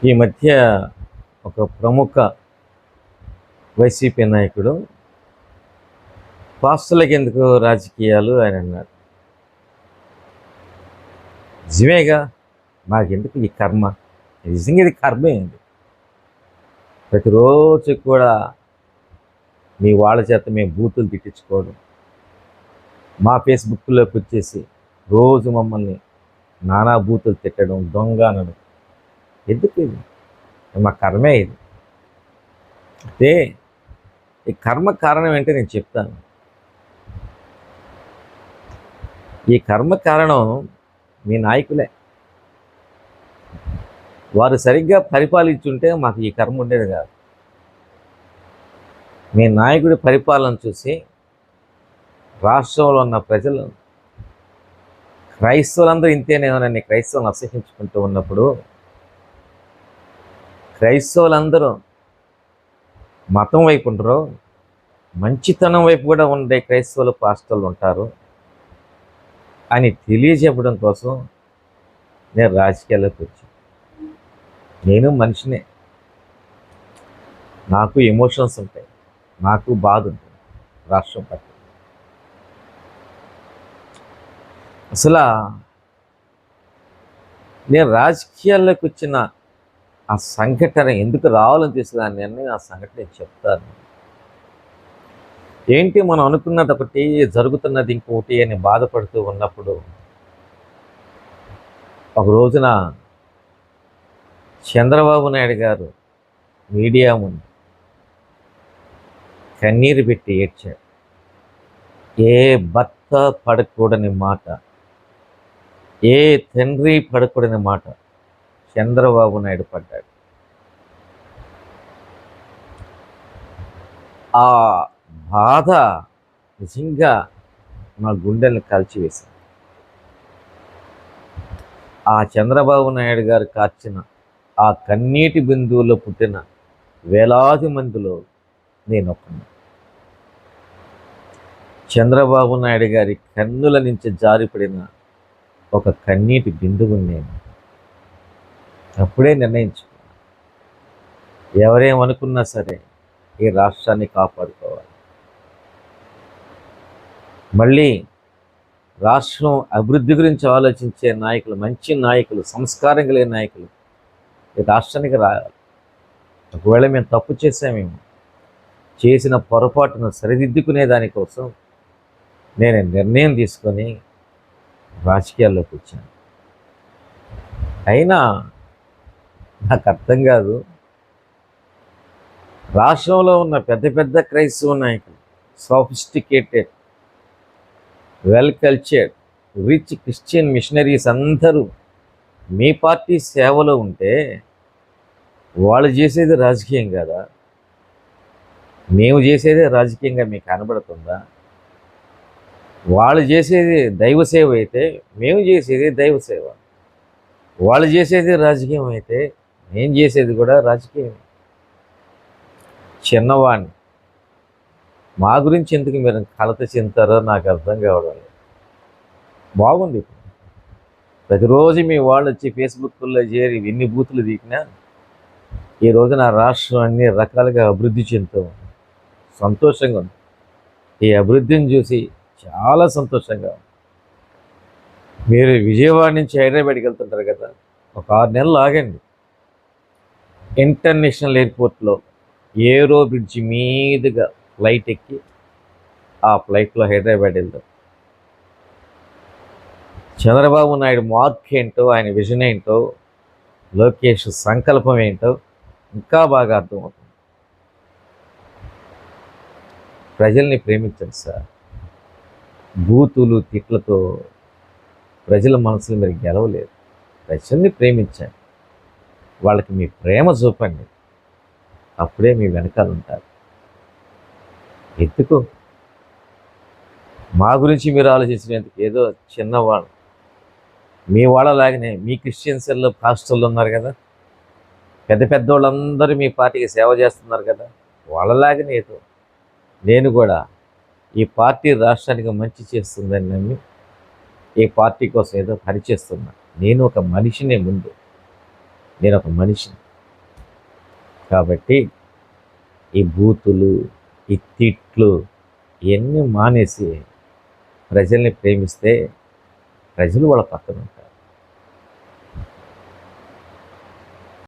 ఈ మధ్య ఒక ప్రముఖ వైసీపీ నాయకుడు పాస్టర్లకు ఎందుకు రాజకీయాలు అని అన్నాడు. నిజమేగా, మాకెందుకు ఈ కర్మ? నిజంగా ఇది కర్మే అండి. ప్రతిరోజు కూడా మీ వాళ్ళ చేత మేము బూతులు తిట్టించుకోవడం, మా ఫేస్బుక్లోకి వచ్చేసి రోజు మమ్మల్ని నానా బూతులు తిట్టడం, దొంగ అనడం. ఎందుకు ఇది? మా కర్మే ఇది. అయితే ఈ కర్మ కారణం ఏంటో నేను చెప్తాను. ఈ కర్మ కారణం మీ నాయకులే. వారు సరిగ్గా పరిపాలించుంటే మాకు ఈ కర్మ ఉండేది కాదు. మీ నాయకుడి పరిపాలన చూసి రాష్ట్రంలో ఉన్న ప్రజలు, క్రైస్తవులందరూ ఇంతేనేమోనని క్రైస్తవులను అసహించుకుంటూ ఉన్నప్పుడు, క్రైస్తవులందరూ మతం వైపు ఉండరు, మంచితనం వైపు కూడా ఉండే క్రైస్తవులు పాస్టర్లు ఉంటారు అని తెలియజెప్పడం కోసం నేను రాజకీయాల్లోకి వచ్చాను. నేను మనిషినే, నాకు ఎమోషన్స్ ఉంటాయి, నాకు బాధ ఉంటుంది రాష్ట్రం పట్ల. అసలు నేను రాజకీయాల్లోకి వచ్చిన ఆ సంఘటన ఎందుకు రావాలని తీసుకున్నాను అని ఆ సంఘటన నేను చెప్తాను. ఏంటి మనం అనుకున్నది ఒకటి, జరుగుతున్నది ఇంకోటి అని బాధపడుతూ ఉన్నప్పుడు ఒక రోజున చంద్రబాబు నాయుడు గారు మీడియా ముందు కన్నీరు పెట్టి ఏడ్చాడు. ఏ భర్త పడకూడని మాట, ఏ తండ్రి పడకూడని మాట చంద్రబాబు నాయుడు పడ్డాడు. ఆ బాధ నిజంగా నా గుండెల్ని కాల్చివేసింది. ఆ చంద్రబాబు నాయుడు గారు కార్చిన ఆ కన్నీటి బిందువులో పుట్టిన వేలాది మందిలో నేను ఒక్కను. చంద్రబాబు నాయుడు గారి కన్నుల నుంచి జారిపడిన ఒక కన్నీటి బిందువు నేను అప్పుడే నిర్ణయించుకున్నాను. ఎవరేమనుకున్నా సరే ఈ రాష్ట్రాన్ని కాపాడుకోవాలి. మళ్ళీ రాష్ట్రం అభివృద్ధి గురించి ఆలోచించే నాయకులు, మంచి నాయకులు, సంస్కారం కలిగిన నాయకులు ఈ రాష్ట్రానికి రావాలి. ఒకవేళ మేము తప్పు చేసామేమో, చేసిన పొరపాటును సరిదిద్దుకునే దానికోసం నేను నిర్ణయం తీసుకొని రాజకీయాల్లోకి వచ్చాను. అయినా నాకు అర్థం కాదు, రాష్ట్రంలో ఉన్న పెద్ద పెద్ద క్రైస్తవ నాయకులు, sophisticated, well cultured, rich Christian machineries అందరూ మీ పార్టీ సేవలో ఉంటే వాళ్ళు చేసేది రాజకీయం కదా? మేము చేసేదే రాజకీయంగా మీకు కనబడుతుందా? వాళ్ళు చేసేది దైవ సేవ అయితే మేము చేసేది దైవ సేవ. వాళ్ళు చేసేది రాజకీయం అయితే నేను చేసేది కూడా రాజకీయం. చిన్నవాడిని, మా గురించి ఎందుకు మీరు కలత చెందుతారో నాకు అర్థం కావడం లేదు. బాగుంది. ఇప్పుడు ప్రతిరోజు మీ వాళ్ళు వచ్చి ఫేస్బుక్లో చేరి ఎన్ని బూతులు దిగినా ఈ రోజు నా రాష్ట్రం అన్ని రకాలుగా అభివృద్ధి చెందుతూ సంతోషంగా ఉంది. ఈ అభివృద్ధిని చూసి చాలా సంతోషంగా ఉంది. మీరు విజయవాడ నుంచి హైదరాబాద్కి వెళ్తుంటారు కదా, ఒక 6 నెలలు ఆగండి. ఇంటర్నేషనల్ ఎయిర్పోర్ట్లో ఏరో బ్రిడ్జ్ మీదుగా ఫ్లైట్ ఎక్కి ఆ ఫ్లైట్లో హైదరాబాద్ వెళ్తాం. చంద్రబాబు నాయుడు మార్క్ ఏంటో, ఆయన విజన్ ఏంటో, లోకేష్ సంకల్పం ఏంటో ఇంకా బాగా అర్థమవుతుంది. ప్రజల్ని ప్రేమించండి సార్. బూతులు తిట్లతో ప్రజల మనసులు మీరు గెలవలేరు. ప్రజల్ని ప్రేమించండి, వాళ్ళకి మీ ప్రేమ చూపండి, అప్పుడే మీ వెనకాల ఉంటారు. ఎందుకు మా గురించి మీరు ఆలోచించినందుకు? ఏదో చిన్నవాళ్ళు, మీ వాళ్ళలాగానే మీ క్రిస్టియన్స్లో పాస్టర్లు ఉన్నారు కదా, పెద్ద పెద్దవాళ్ళందరూ మీ పార్టీకి సేవ చేస్తున్నారు కదా, వాళ్ళలాగానే ఏదో నేను కూడా ఈ పార్టీ రాష్ట్రానికి మంచి చేస్తుందని నమ్మి ఈ పార్టీ కోసం ఏదో పనిచేస్తున్నా. నేను ఒక మనిషినే, ముందు నేను ఒక మనిషిని. కాబట్టి ఈ బూతులు, ఈ తిట్లు ఇవన్నీ మానేసి ప్రజల్ని ప్రేమిస్తే ప్రజలు వాళ్ళ పక్కన ఉంటారు.